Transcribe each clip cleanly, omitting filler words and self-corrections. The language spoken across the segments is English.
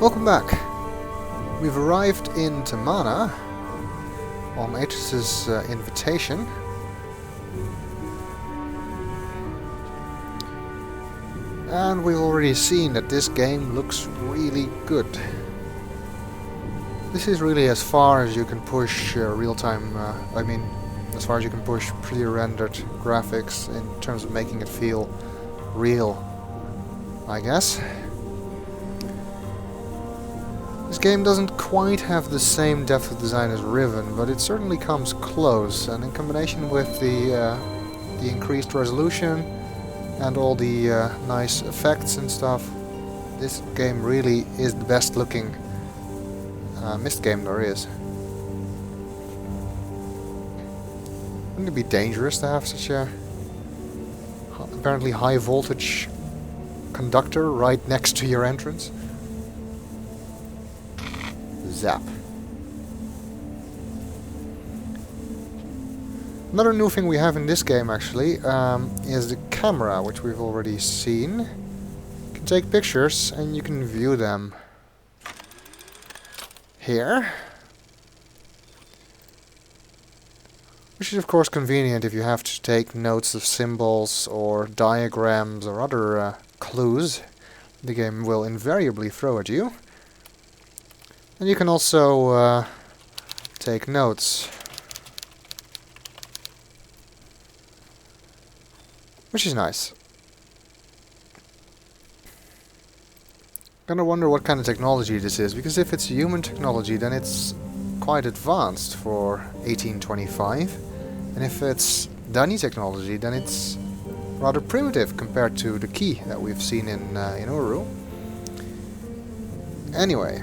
Welcome back. We've arrived in Tamana on Atrus's invitation. And we've already seen that this game looks really good. This is really as far as you can push real-time, as far as you can push pre-rendered graphics in terms of making it feel real, I guess. This game doesn't quite have the same depth of design as Riven, but it certainly comes close, and in combination with the increased resolution and all the nice effects and stuff, this game really is the best looking Myst game there is. Wouldn't it be dangerous to have such a apparently high voltage conductor right next to your entrance? Zap. Another new thing we have in this game actually is the camera, which we've already seen. You can take pictures and you can view them here. Which is of course convenient if you have to take notes of symbols or diagrams or other clues the game will invariably throw at you. And you can also take notes, which is nice. Gonna wonder what kind of technology this is, because if it's human technology then it's quite advanced for 1825, and if it's Dani technology then it's rather primitive compared to the key that we've seen in Uru. Anyway.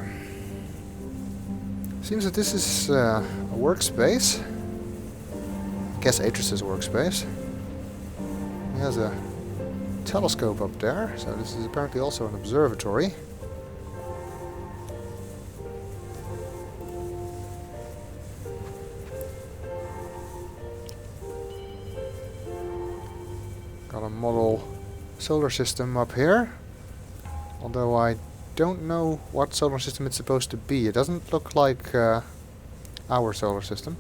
Seems that this is a workspace. I guess Atrus's workspace. He has a telescope up there, so this is apparently also an observatory. Got a model solar system up here, although I don't know what solar system it's supposed to be. It doesn't look like our solar system.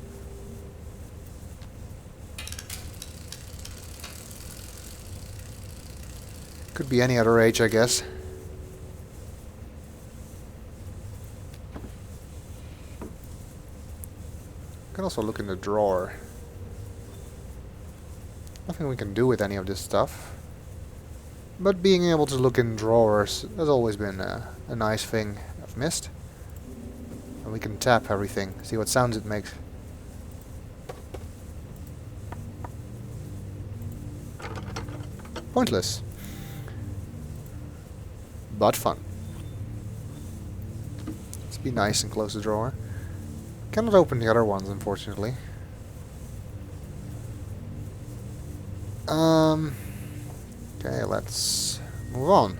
Could be any other age, I guess. Can also look in the drawer. Nothing we can do with any of this stuff. But being able to look in drawers has always been a nice thing of Myst. And we can tap everything, see what sounds it makes. Pointless. But fun. Let's be nice and close the drawer. Cannot open the other ones, unfortunately. Okay, let's move on.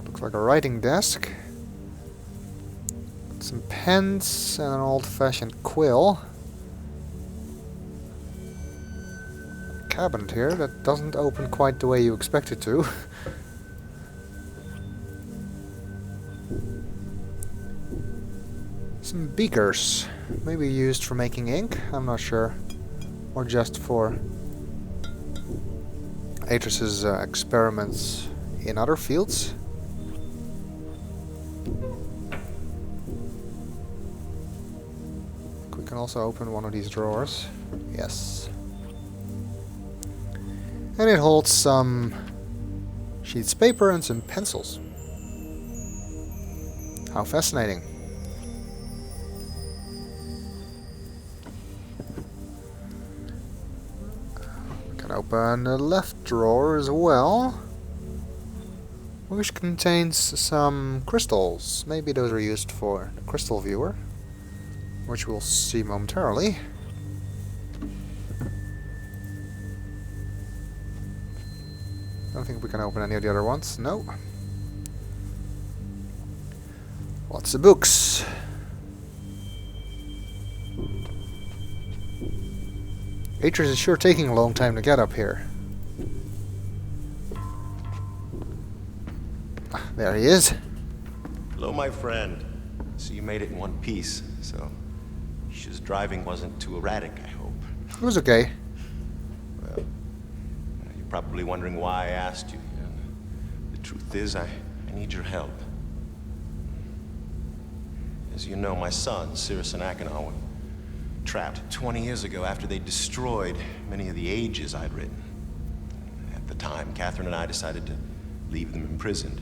Looks like a writing desk. Some pens and an old-fashioned quill. A cabinet here that doesn't open quite the way you expect it to. Some beakers, maybe used for making ink, I'm not sure, or just for Atrus's experiments in other fields. We can also open one of these drawers. Yes. And it holds some sheets of paper and some pencils. How fascinating. Open the left drawer as well, which contains some crystals. Maybe those are used for the crystal viewer, which we'll see momentarily. Don't think we can open any of the other ones. No. Lots of books. Atrus is sure taking a long time to get up here. There he is. Hello, my friend. So you made it in one piece, so Isha's driving wasn't too erratic, I hope. It was okay. Well, you're probably wondering why I asked you. And the truth is, I need your help. As you know, my sons, Cirrus and Achenar, were trapped 20 years ago after they destroyed many of the ages I'd written. At the time, Catherine and I decided to leave them imprisoned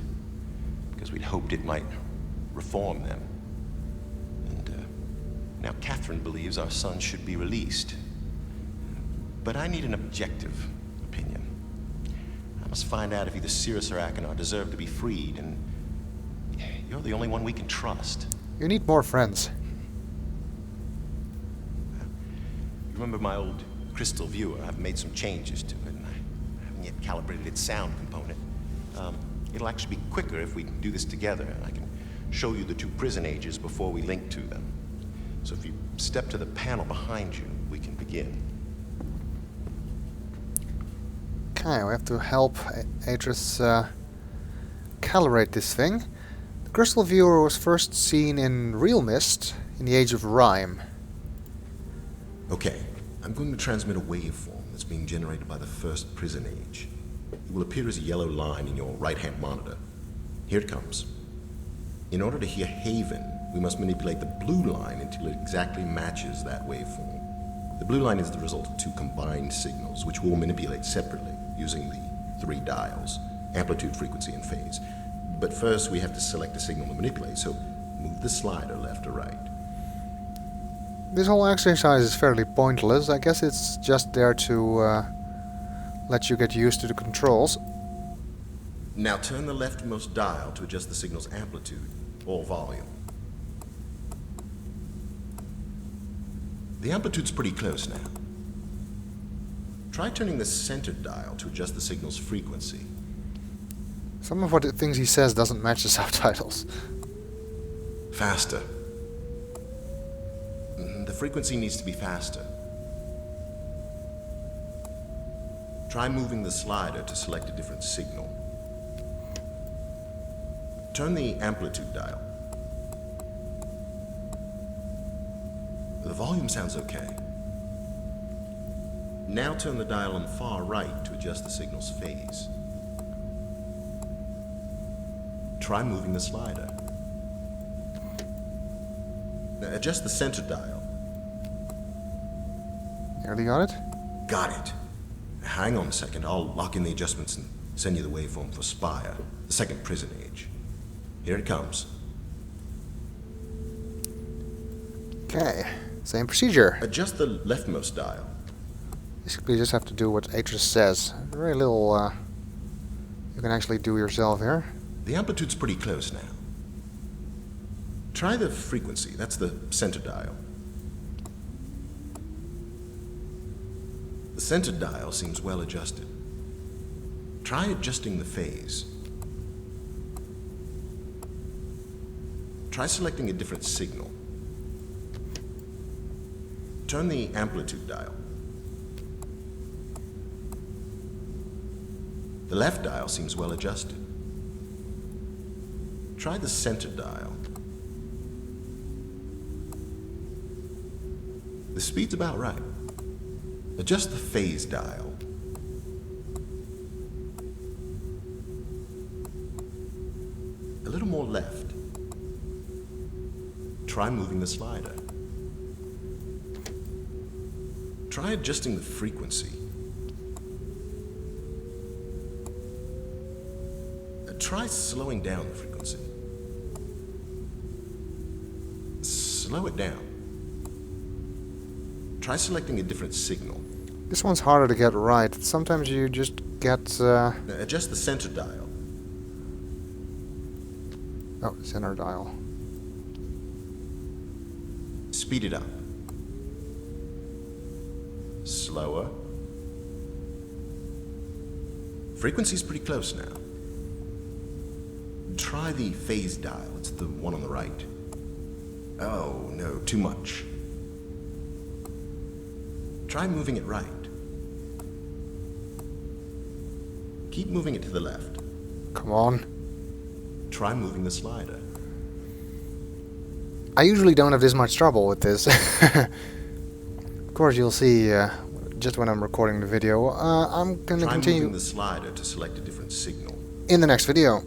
because we'd hoped it might reform them. And now Catherine believes our sons should be released. But I need an objective opinion. I must find out if either Cirrus or Achenar deserve to be freed, and you're the only one we can trust. You need more friends. Remember my old crystal viewer? I've made some changes to it, and I haven't yet calibrated its sound component. It'll actually be quicker if we do this together, and I can show you the two prison ages before we link to them. So if you step to the panel behind you, we can begin. Okay, we have to help Atrus calibrate this thing. The crystal viewer was first seen in realMYST in the Age of Rime. Okay, I'm going to transmit a waveform that's being generated by the first prison age. It will appear as a yellow line in your right-hand monitor. Here it comes. In order to hear Haven, we must manipulate the blue line until it exactly matches that waveform. The blue line is the result of two combined signals, which we'll manipulate separately using the 3 dials, amplitude, frequency, and phase. But first, we have to select a signal to manipulate, so move the slider left or right. This whole exercise is fairly pointless. I guess it's just there to let you get used to the controls. Now turn the leftmost dial to adjust the signal's amplitude, or volume. The amplitude's pretty close now. Try turning the center dial to adjust the signal's frequency. Some of what the things he says doesn't match the subtitles. Faster. The frequency needs to be faster. Try moving the slider to select a different signal. Turn the amplitude dial. The volume sounds okay. Now turn the dial on the far right to adjust the signal's phase. Try moving the slider. Now adjust the center dial. Nearly got it? Got it. Hang on a second, I'll lock in the adjustments and send you the waveform for Spire, the second prison age. Here it comes. Okay, same procedure. Adjust the leftmost dial. Basically you just have to do what Atrus says. Very little you can actually do yourself here. The amplitude's pretty close now. Try the frequency, that's the center dial. The center dial seems well adjusted. Try adjusting the phase. Try selecting a different signal. Turn the amplitude dial. The left dial seems well adjusted. Try the center dial. The speed's about right. Adjust the phase dial. A little more left. Try moving the slider. Try adjusting the frequency. Try slowing down the frequency. Slow it down. Try selecting a different signal. This one's harder to get right. Sometimes you just get... Now adjust the center dial. Oh, center dial. Speed it up. Slower. Frequency's pretty close now. Try the phase dial. It's the one on the right. Oh, no, too much. Try moving it right. Keep moving it to the left. Come on. Try moving the slider. I usually don't have this much trouble with this. Of course, you'll see just when I'm recording the video. I'm gonna Try continue moving the slider to select a different signal. in the next video.